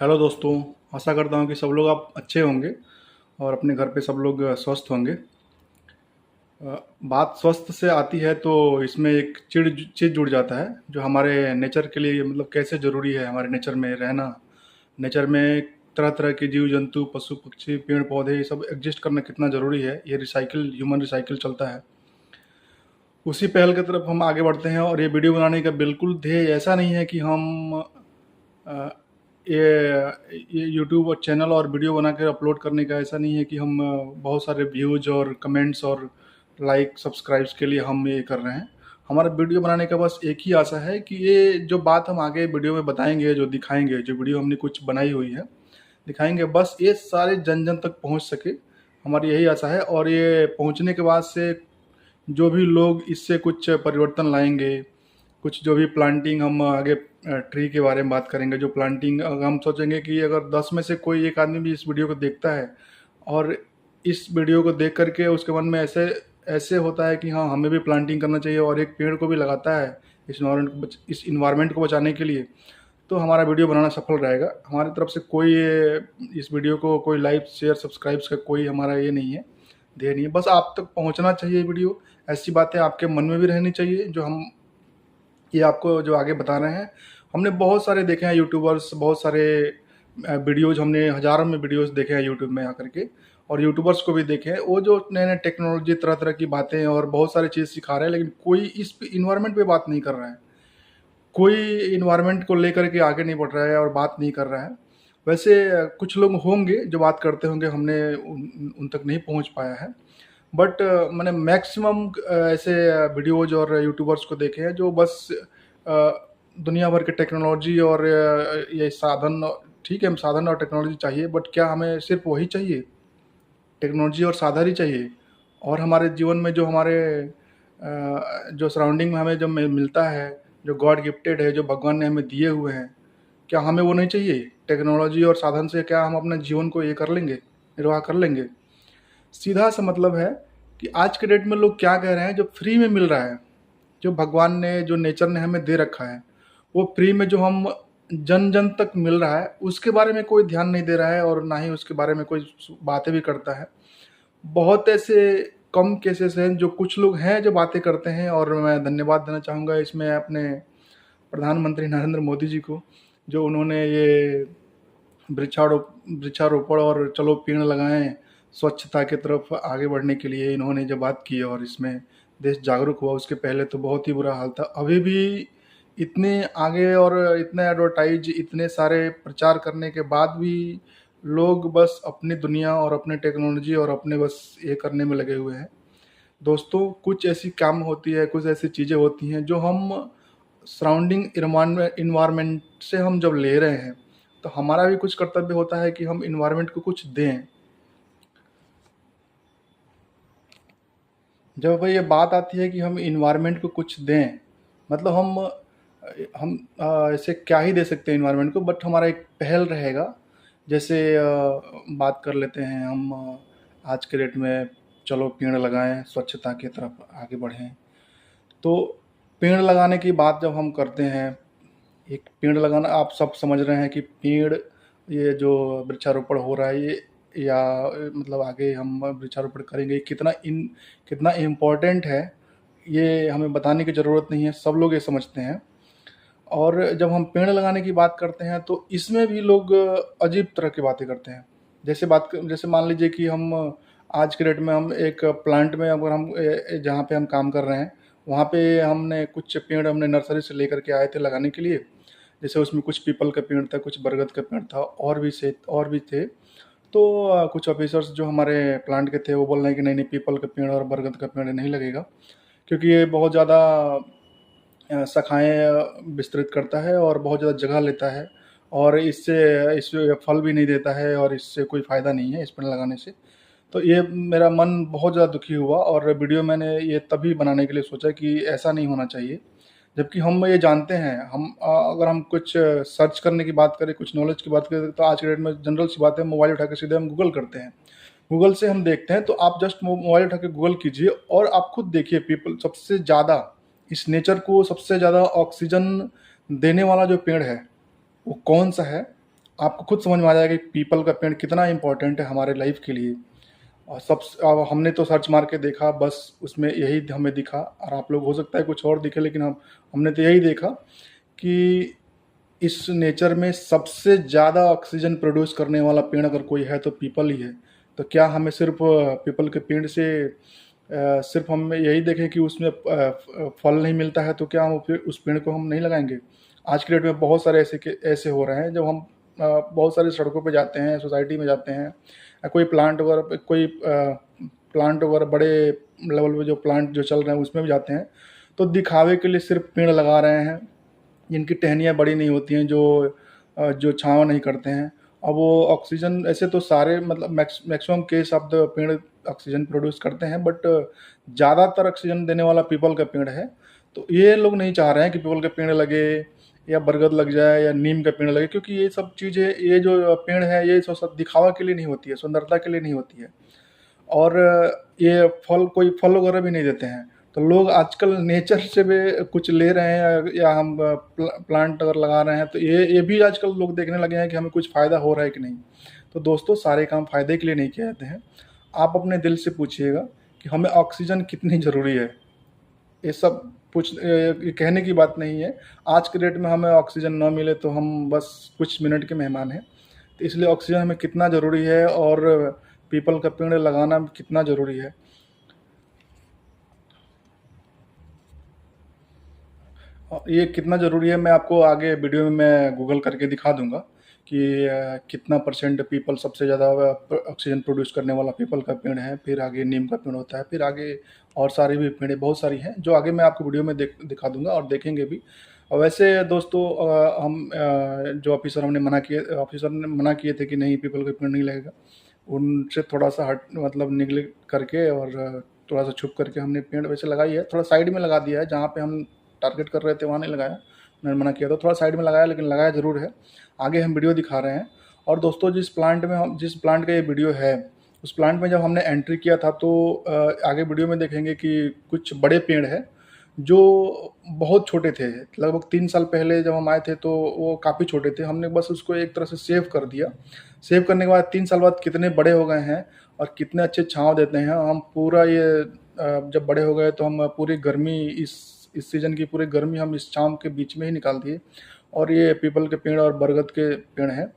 Hello दोस्तों। आशा करता हूँ कि सब लोग आप अच्छे होंगे और अपने घर पे सब लोग स्वस्थ होंगे। बात स्वस्थ से आती है तो इसमें एक चीज़ जुड़ जाता है जो हमारे नेचर के लिए मतलब कैसे ज़रूरी है हमारे नेचर में रहना। नेचर में तरह तरह के जीव जंतु पशु पक्षी पेड़ पौधे ये सब एग्जिस्ट करना कितना ज़रूरी है, ये रिसाइकिल ह्यूमन रिसाइकिल चलता है। उसी पहल की तरफ हम आगे बढ़ते हैं और ये वीडियो बनाने का बिल्कुल ध्येय ऐसा नहीं है कि हम अ, ये यूट्यूब और चैनल और वीडियो बना कर अपलोड करने का ऐसा नहीं है कि हम बहुत सारे व्यूज और कमेंट्स और लाइक सब्सक्राइब्स के लिए हम ये कर रहे हैं। हमारा वीडियो बनाने का बस एक ही आशा है कि ये जो बात हम आगे वीडियो में बताएंगे, जो दिखाएंगे, जो वीडियो हमने कुछ बनाई हुई है दिखाएंगे, बस ये सारे जन जन तक पहुंच सके। हमारी यही आशा है और ये पहुंचने के बाद से जो भी लोग इससे कुछ परिवर्तन लाएंगे, कुछ जो भी प्लांटिंग हम आगे ट्री के बारे में बात करेंगे, जो प्लांटिंग अगर हम सोचेंगे कि अगर 10 में से कोई एक आदमी भी इस वीडियो को देखता है और इस वीडियो को देख करके उसके मन में ऐसे ऐसे होता है कि हाँ हमें भी प्लांटिंग करना चाहिए और एक पेड़ को भी लगाता है इस इन्वायरमेंट को बचाने के लिए, तो हमारा वीडियो बनाना सफल रहेगा। हमारी तरफ से कोई इस वीडियो को कोई लाइक शेयर सब्सक्राइब्स का कोई हमारा ये नहीं है, ध्येय नहीं है। बस आप तक पहुंचना चाहिए वीडियो, ऐसी बातें आपके मन में भी रहनी चाहिए जो हम ये आपको जो आगे बता रहे हैं। हमने बहुत सारे देखे हैं यूट्यूबर्स, बहुत सारे वीडियोज, हमने हज़ारों में वीडियोज देखे हैं यूट्यूब में आकर के, और यूट्यूबर्स को भी देखे हैं वो जो नए नए टेक्नोलॉजी तरह तरह की बातें और बहुत सारी चीज़ सिखा रहे हैं, लेकिन कोई इस इन्वायरमेंट पे बात नहीं कर रहा है। कोई इन्वायरमेंट को लेकर के आगे नहीं बढ़ रहा है और बात नहीं कर रहा है। वैसे कुछ लोग होंगे जो बात करते होंगे, हमने उन तक नहीं पहुंच पाया है। बट मैंने मैक्सिमम ऐसे वीडियोज और यूट्यूबर्स को देखे हैं जो बस दुनिया भर के टेक्नोलॉजी और ये साधन, ठीक है साधन और टेक्नोलॉजी चाहिए, बट क्या हमें सिर्फ वही चाहिए? टेक्नोलॉजी और साधन ही चाहिए? और हमारे जीवन में जो हमारे जो सराउंडिंग में हमें जो मिलता है, जो गॉड गिफ्टेड है, जो भगवान ने हमें दिए हुए हैं, क्या हमें वो नहीं चाहिए? टेक्नोलॉजी और साधन से क्या हम अपने जीवन को ये कर लेंगे, निर्वाह कर लेंगे? सीधा सा मतलब है कि आज के डेट में लोग क्या कह रहे हैं, जो फ्री में मिल रहा है, जो भगवान ने, जो नेचर ने हमें दे रखा है, वो फ्री में जो हम जन जन तक मिल रहा है, उसके बारे में कोई ध्यान नहीं दे रहा है और ना ही उसके बारे में कोई बातें भी करता है। बहुत ऐसे कम केसेस हैं जो कुछ लोग हैं जो बातें करते हैं, और मैं धन्यवाद देना चाहूँगा इसमें अपने प्रधानमंत्री नरेंद्र मोदी जी को, जो उन्होंने ये वृक्षारोपण और चलो पेड़ लगाएं स्वच्छता की तरफ आगे बढ़ने के लिए इन्होंने जो बात की और इसमें देश जागरूक हुआ, उसके पहले तो बहुत ही बुरा हाल था। अभी भी इतने आगे और इतने एडवर्टाइज, इतने सारे प्रचार करने के बाद भी लोग बस अपनी दुनिया और अपने टेक्नोलॉजी और अपने बस ये करने में लगे हुए हैं। दोस्तों, कुछ ऐसी काम होती है, कुछ ऐसी चीज़ें होती हैं जो हम सराउंडिंग इन्वायरमेंट से हम जब ले रहे हैं, तो हमारा भी कुछ कर्तव्य होता है कि हम इन्वायरमेंट को कुछ दें। जब भाई ये बात आती है कि हम इन्वायरमेंट को कुछ दें, मतलब हम ऐसे क्या ही दे सकते हैं इन्वायरमेंट को, बट हमारा एक पहल रहेगा। जैसे बात कर लेते हैं हम आज के डेट में, चलो पेड़ लगाएं, स्वच्छता की तरफ आगे बढ़ें। तो पेड़ लगाने की बात जब हम करते हैं, एक पेड़ लगाना, आप सब समझ रहे हैं कि पेड़, ये जो वृक्षारोपण हो रहा है ये, या मतलब आगे हम वृक्षारोपण करेंगे, कितना इम्पोर्टेंट है ये हमें बताने की ज़रूरत नहीं है, सब लोग ये समझते हैं। और जब हम पेड़ लगाने की बात करते हैं तो इसमें भी लोग अजीब तरह की बातें करते हैं। जैसे मान लीजिए कि हम आज के डेट में हम एक प्लांट में, अगर हम जहाँ पे हम काम कर रहे हैं वहाँ पे हमने कुछ पेड़ हमने नर्सरी से लेकर के आए थे लगाने के लिए। जैसे उसमें कुछ पीपल का पेड़ था, कुछ बरगद का पेड़ था, और भी थे। तो कुछ ऑफिसर्स जो हमारे प्लांट के थे वो बोल रहे हैं कि नहीं नहीं, पीपल का पेड़ और बरगद का पेड़ नहीं लगेगा, क्योंकि ये बहुत ज़्यादा शाखाएं विस्तृत करता है और बहुत ज़्यादा जगह लेता है, और इससे फल भी नहीं देता है और इससे कोई फ़ायदा नहीं है इस पेड़ लगाने से। तो ये मेरा मन बहुत ज़्यादा दुखी हुआ और वीडियो मैंने ये तभी बनाने के लिए सोचा कि ऐसा नहीं होना चाहिए। जबकि हम ये जानते हैं, अगर हम कुछ सर्च करने की बात करें, कुछ नॉलेज की बात करें, तो आज के डेट में जनरल सी बात है, मोबाइल उठा के सीधे हम गूगल करते हैं। गूगल से हम देखते हैं, तो आप जस्ट मोबाइल उठा के गूगल कीजिए और आप खुद देखिए, पीपल सबसे ज़्यादा, इस नेचर को सबसे ज़्यादा ऑक्सीजन देने वाला जो पेड़ है वो कौन सा है, आपको खुद समझ में आ जाएगा कि पीपल का पेड़ कितना इम्पोर्टेंट है हमारे लाइफ के लिए। और सब अब हमने तो सर्च मार के देखा, बस उसमें यही हमें दिखा, और आप लोग हो सकता है कुछ और दिखे, लेकिन हमने तो यही देखा कि इस नेचर में सबसे ज़्यादा ऑक्सीजन प्रोड्यूस करने वाला पेड़ अगर कोई है तो पीपल ही है। तो क्या हमें सिर्फ पीपल के पेड़ से सिर्फ हम यही देखें कि उसमें फल नहीं मिलता है तो क्या हम फिर उस पेड़ को हम नहीं लगाएंगे? आज की डेट में बहुत सारे ऐसे हो रहे हैं, जब हम बहुत सारी सड़कों पे जाते हैं, सोसाइटी में जाते हैं, कोई प्लांट वगैरह बड़े लेवल पे जो प्लांट जो चल रहे हैं उसमें भी जाते हैं, तो दिखावे के लिए सिर्फ पेड़ लगा रहे हैं जिनकी टहनियाँ बड़ी नहीं होती हैं, जो छाँव नहीं करते हैं। अब वो ऑक्सीजन, ऐसे तो सारे मतलब मैक्सिमम केस ऑफ द पेड़ ऑक्सीजन प्रोड्यूस करते हैं, बट ज़्यादातर ऑक्सीजन देने वाला पीपल का पेड़ है। तो ये लोग नहीं चाह रहे हैं कि पीपल के पेड़ लगे या बरगद लग जाए या नीम का पेड़ लगे, क्योंकि ये सब चीज़ें, ये जो पेड़ है ये सब दिखावा के लिए नहीं होती है, सुंदरता के लिए नहीं होती है, और ये कोई फल वगैरह भी नहीं देते हैं। तो लोग आजकल नेचर से भी कुछ ले रहे हैं, या हम प्लांट अगर लगा रहे हैं तो ये भी आजकल लोग देखने लगे हैं कि हमें कुछ फ़ायदा हो रहा है कि नहीं। तो दोस्तों, सारे काम फ़ायदे के लिए नहीं किए जाते हैं। आप अपने दिल से पूछिएगा कि हमें ऑक्सीजन कितनी ज़रूरी है। ये सब ये कहने की बात नहीं है। आज के डेट में हमें ऑक्सीजन ना मिले तो हम बस कुछ मिनट के मेहमान हैं। तो इसलिए ऑक्सीजन हमें कितना ज़रूरी है, और पीपल का पेड़ लगाना कितना ज़रूरी है। और ये कितना ज़रूरी है, मैं आपको आगे वीडियो में मैं गूगल करके दिखा दूंगा कि कितना परसेंट पीपल, सबसे ज़्यादा ऑक्सीजन प्रोड्यूस करने वाला पीपल का पेड़ है, फिर आगे नीम का पेड़ होता है, फिर आगे और सारी भी पेड़ें बहुत सारी हैं जो आगे मैं आपको वीडियो में दिखा दूंगा और देखेंगे भी। और वैसे दोस्तों, जो ऑफिसर ने मना किए थे कि नहीं, पीपल का पेड़ नहीं लगेगा, उनसे थोड़ा सा मतलब निगलेक्ट करके और थोड़ा सा छुप करके हमने पेड़ वैसे लगाई है, थोड़ा साइड में लगा दिया है, जहाँ पे हम टारगेट कर रहे थे वहाँ नहीं लगाया, उन्होंने मना किया, तो थोड़ा साइड में लगाया, लेकिन लगाया ज़रूर है। आगे हम वीडियो दिखा रहे हैं। और दोस्तों, जिस प्लांट का ये वीडियो है, उस प्लांट में जब हमने एंट्री किया था तो आगे वीडियो में देखेंगे कि कुछ बड़े पेड़ हैं जो बहुत छोटे थे। लगभग 3 साल पहले जब हम आए थे तो वो काफ़ी छोटे थे, हमने बस उसको एक तरह से सेव कर दिया। सेव करने के बाद 3 साल बाद कितने बड़े हो गए हैं और कितने अच्छे छाँव देते हैं। हम पूरा ये जब बड़े हो गए तो हम पूरी गर्मी, इस सीज़न की पूरी गर्मी हम इस छाँव के बीच में ही निकाल दिए। और ये पीपल के पेड़ और बरगद के पेड़ हैं,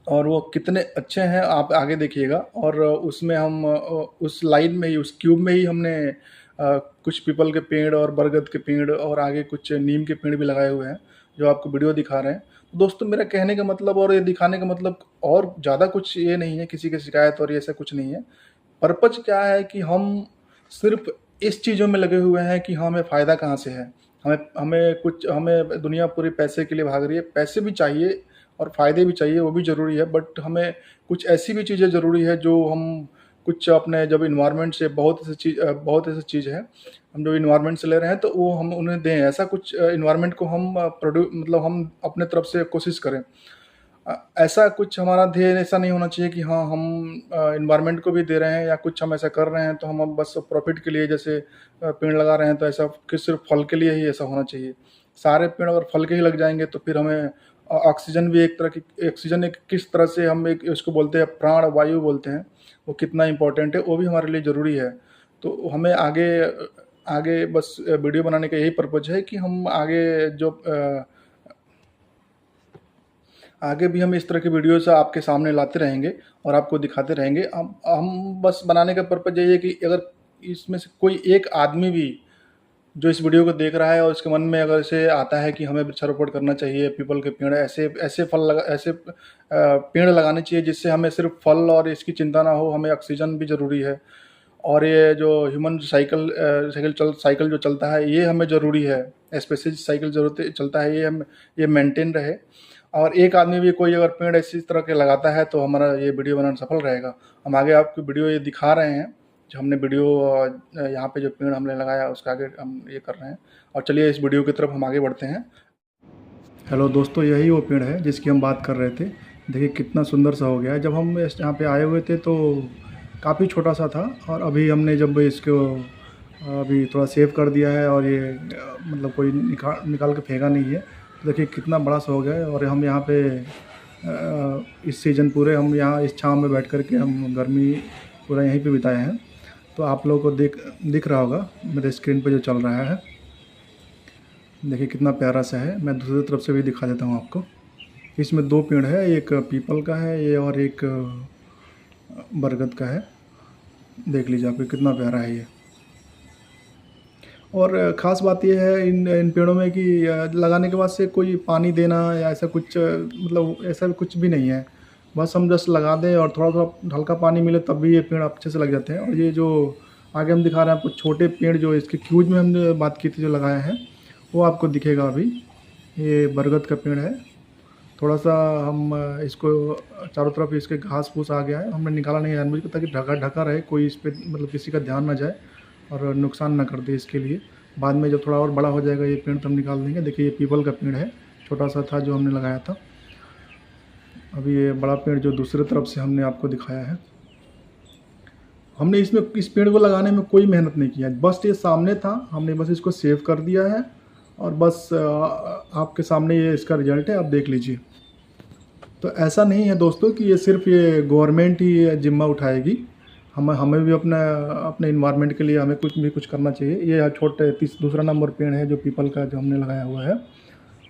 और वो कितने अच्छे हैं आप आगे देखिएगा। और उसमें हम उस लाइन में ही, उस क्यूब में ही हमने कुछ पीपल के पेड़ और बरगद के पेड़ और आगे कुछ नीम के पेड़ भी लगाए हुए हैं, जो आपको वीडियो दिखा रहे हैं। तो दोस्तों, मेरा कहने का मतलब और ये दिखाने का मतलब और ज़्यादा कुछ ये नहीं है, किसी की शिकायत और ये ऐसा कुछ नहीं है। पर्पज़ क्या है कि हम सिर्फ इस चीज़ों में लगे हुए हैं कि हमें फ़ायदा कहाँ से है। हमें दुनिया पूरी पैसे के लिए भाग रही है, पैसे भी चाहिए और फ़ायदे भी चाहिए, वो भी ज़रूरी है, बट हमें कुछ ऐसी भी चीज़ें ज़रूरी है जो हम कुछ अपने जब इन्वायरमेंट से बहुत ऐसी चीज़ है, हम जो इन्वायरमेंट से ले रहे हैं तो वो हम उन्हें दें। ऐसा कुछ इन्वायरमेंट को हम मतलब हम अपने तरफ से कोशिश करें। ऐसा कुछ हमारा ध्येय ऐसा नहीं होना चाहिए कि हाँ, हम इन्वायरमेंट को भी दे रहे हैं या कुछ हम ऐसा कर रहे हैं तो हम अब बस प्रॉफिट के लिए, जैसे पेड़ लगा रहे हैं तो ऐसा कि सिर्फ फल के लिए ही ऐसा होना चाहिए। सारे पेड़ अगर फल के ही लग जाएंगे तो फिर हमें ऑक्सीजन भी एक तरह की, ऑक्सीजन एक किस तरह से हम एक उसको बोलते हैं, प्राण वायु बोलते हैं, वो कितना इम्पोर्टेंट है, वो भी हमारे लिए ज़रूरी है। तो हमें आगे आगे बस वीडियो बनाने का यही पर्पज़ है कि हम आगे भी हम इस तरह की वीडियोस आपके सामने लाते रहेंगे और आपको दिखाते रहेंगे। हम बस बनाने का पर्पज़ यही है कि अगर इसमें से कोई एक आदमी भी जो इस वीडियो को देख रहा है और उसके मन में अगर इसे आता है कि हमें वृक्षारोपण करना चाहिए, पीपल के पेड़, ऐसे पेड़ लगाने चाहिए जिससे हमें सिर्फ फल और इसकी चिंता ना हो, हमें ऑक्सीजन भी ज़रूरी है, और ये जो ह्यूमन साइकिल जो चलता है ये हमें ज़रूरी है, स्पेसिस साइकिल जरूरत चलता है, ये मेंटेन रहे। और एक आदमी भी कोई अगर पेड़ इसी तरह के लगाता है तो हमारा ये वीडियो बनाना सफल रहेगा। हम आगे आपको वीडियो ये दिखा रहे हैं, जो हमने वीडियो यहाँ पे जो पेड़ हमने लगाया उसका आगे हम ये कर रहे हैं। और चलिए इस वीडियो की तरफ हम आगे बढ़ते हैं। हेलो दोस्तों, यही वो पेड़ है जिसकी हम बात कर रहे थे। देखिए कितना सुंदर सा हो गया है। जब हम यहाँ पे आए हुए थे तो काफ़ी छोटा सा था, और अभी हमने जब इसको अभी थोड़ा सेव कर दिया है और ये मतलब कोई निकाल के फेंका नहीं है, तो देखिए कितना बड़ा सा हो गया है। और हम यहाँ पे इस सीज़न पूरे हम यहाँ इस छाँव में बैठ कर के हम गर्मी पूरा यहीं पे बिताए हैं। तो आप लोगों को दिख रहा होगा मेरे स्क्रीन पे जो चल रहा है। देखिए कितना प्यारा सा है। मैं दूसरी तरफ से भी दिखा देता हूँ आपको। इसमें 2 पेड़ है, एक पीपल का है ये और एक बरगद का है। देख लीजिए आपको कितना प्यारा है ये। और ख़ास बात ये है इन पेड़ों में कि लगाने के बाद से कोई पानी देना या ऐसा कुछ मतलब ऐसा कुछ भी नहीं है। बस हम जस्ट लगा दें और थोड़ा-थोड़ा हल्का पानी मिले तब भी ये पेड़ अच्छे से लग जाते हैं। और ये जो आगे हम दिखा रहे हैं आपको छोटे पेड़ जो इसके क्यूज में हमने बात की थी जो लगाए हैं, वो आपको दिखेगा अभी। ये बरगद का पेड़ है। थोड़ा-सा हम इसको चारों तरफ इसके घास-फूस आ गया है, हमने निकाला नहीं है जानबूझ के ताकि ढका रहे, कोई इस पे मतलब किसी का ध्यान ना जाए और नुकसान ना कर दे इसके लिए। बाद में जब थोड़ा और बड़ा हो जाएगा ये पेड़ तो हम निकाल देंगे। देखिए ये पीपल का पेड़ है, छोटा-सा था जो हमने लगाया था। अभी ये बड़ा पेड़ जो दूसरी तरफ से हमने आपको दिखाया है। हमने इसमें इस पेड़ को लगाने में कोई मेहनत नहीं किया, बस ये सामने था, हमने बस इसको सेव कर दिया है और बस आपके सामने ये इसका रिज़ल्ट है, आप देख लीजिए। तो ऐसा नहीं है दोस्तों कि ये सिर्फ ये गवर्नमेंट ही ये ज़िम्मा उठाएगी। हमें भी अपना अपने एनवायरनमेंट के लिए हमें कुछ करना चाहिए। ये छोटे दूसरा नंबर पेड़ है जो पीपल का जो हमने लगाया हुआ है,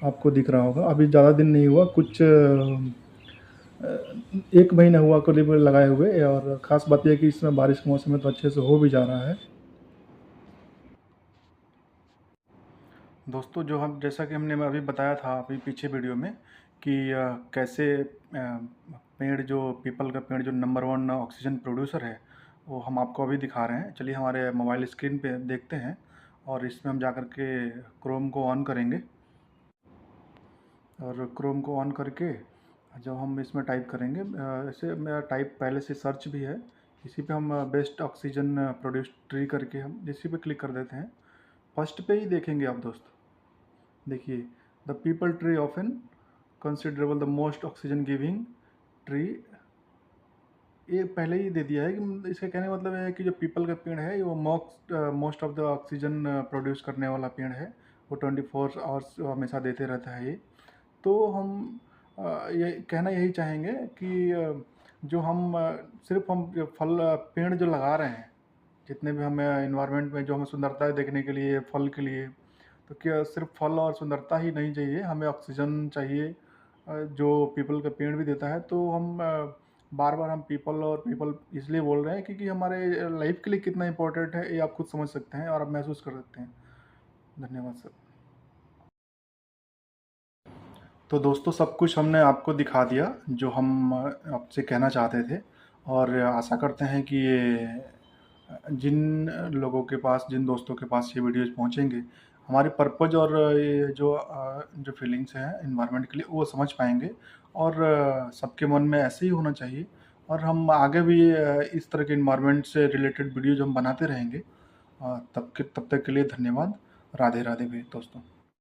आपको दिख रहा होगा। अभी ज़्यादा दिन नहीं हुआ, कुछ 1 महीना हुआ करीब लगाए हुए। और ख़ास बात यह है कि इसमें बारिश का मौसम है तो अच्छे से हो भी जा रहा है। दोस्तों जो हम जैसा कि हमने अभी बताया था अभी पीछे वीडियो में कि कैसे पेड़ जो पीपल का पेड़ जो नंबर 1 ऑक्सीजन प्रोड्यूसर है, वो हम आपको अभी दिखा रहे हैं। चलिए हमारे मोबाइल स्क्रीन पे देखते हैं और इसमें हम जा कर के क्रोम को ऑन करेंगे। और क्रोम को ऑन करके जब हम इसमें टाइप करेंगे, ऐसे मेरा टाइप पहले से सर्च भी है, इसी पे हम बेस्ट ऑक्सीजन प्रोड्यूस ट्री करके हम इसी पे क्लिक कर देते हैं। फर्स्ट पे ही देखेंगे आप दोस्त, देखिए the people tree often considerable the most oxygen giving tree. ये पहले ही दे दिया है कि इसका कहने का मतलब है कि जो पीपल का पेड़ है वो most of the oxygen produce करने वाला पेड़ है। वो 24 आवर्स हमेशा देते रहता है ये। तो हम ये कहना यही चाहेंगे कि जो हम सिर्फ हम जो पेड़ जो लगा रहे हैं, जितने भी हमें इन्वायरमेंट में जो हमें सुंदरता है देखने के लिए, फल के लिए, तो क्या सिर्फ फल और सुंदरता ही नहीं चाहिए, हमें ऑक्सीजन चाहिए जो पीपल का पेड़ भी देता है। तो हम बार बार हम पीपल और पीपल इसलिए बोल रहे हैं क्योंकि हमारे लाइफ के लिए कितना इम्पोर्टेंट है ये आप खुद समझ सकते हैं और आप महसूस कर सकते हैं। धन्यवाद सर। तो दोस्तों सब कुछ हमने आपको दिखा दिया जो हम आपसे कहना चाहते थे। और आशा करते हैं कि ये जिन लोगों के पास, जिन दोस्तों के पास ये वीडियोज़ पहुँचेंगे, हमारे पर्पज़ और ये जो फीलिंग्स हैं एनवायरनमेंट के लिए वो समझ पाएँगे। और सबके मन में ऐसे ही होना चाहिए। और हम आगे भी इस तरह के एनवायरनमेंट से रिलेटेड वीडियोज़ हम बनाते रहेंगे। तब तक के लिए धन्यवाद। राधे राधे भी दोस्तों।